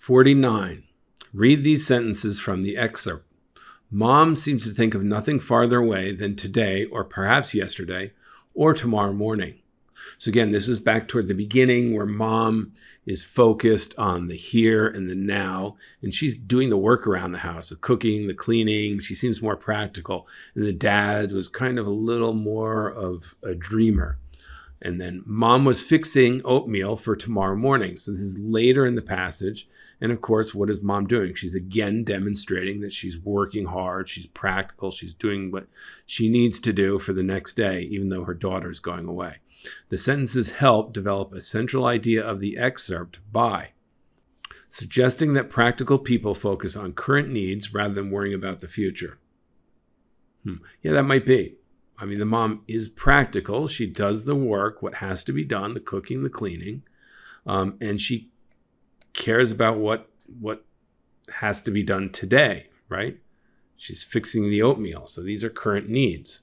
49. Read these sentences from the excerpt. Mom seems to think of nothing farther away than today, or perhaps yesterday, or tomorrow morning. So again, this is back toward the beginning where mom is focused on the here and the now, and she's doing the work around the house, the cooking, the cleaning. She seems more practical. And the dad was kind of a little more of a dreamer. And then mom was fixing oatmeal for tomorrow morning. So this is later in the passage. And of course, what is mom doing? She's again demonstrating that she's working hard, she's practical, she's doing what she needs to do for the next day, even though her daughter's going away. The sentences help develop a central idea of the excerpt by suggesting that practical people focus on current needs rather than worrying about the future. Yeah, that might be. I mean, the mom is practical. She does the work, what has to be done, the cooking, the cleaning, and she cares about what has to be done today, right? She's fixing the oatmeal. So these are current needs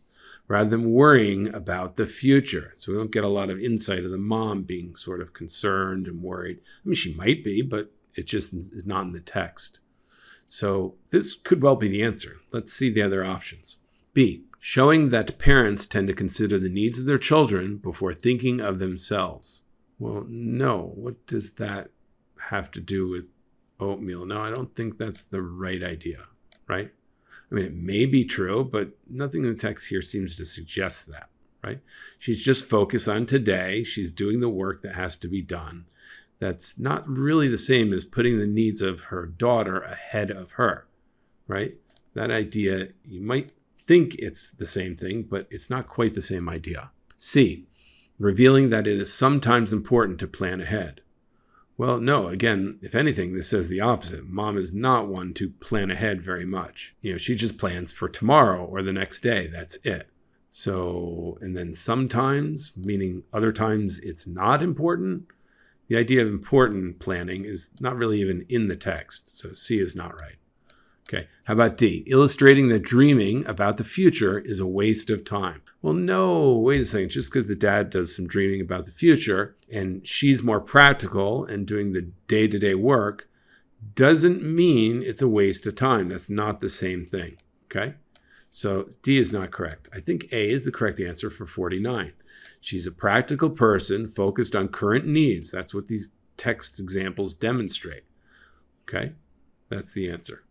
rather than worrying about the future. So we don't get a lot of insight of the mom being sort of concerned and worried. I mean, she might be, but it just is not in the text. So this could well be the answer. Let's see the other options. B, showing that parents tend to consider the needs of their children before thinking of themselves. Well, no. What does that have to do with oatmeal? No, I don't think that's the right idea, right? I mean, it may be true, but nothing in the text here seems to suggest that, right? She's just focused on today. She's doing the work that has to be done. That's not really the same as putting the needs of her daughter ahead of her, right? That idea, you might think it's the same thing, but it's not quite the same idea. C, revealing that it is sometimes important to plan ahead. Well, no, again, if anything, this says the opposite. Mom is not one to plan ahead very much. She just plans for tomorrow or the next day. That's it. So, and then sometimes, meaning other times it's not important. The idea of important planning is not really even in the text. So C is not right. Okay, how about D? Illustrating that dreaming about the future is a waste of time. Well, no, wait a second. Just because the dad does some dreaming about the future and she's more practical and doing the day-to-day work doesn't mean it's a waste of time. That's not the same thing, okay? So D is not correct. I think A is the correct answer for 49. She's a practical person focused on current needs. That's what these text examples demonstrate, okay? That's the answer.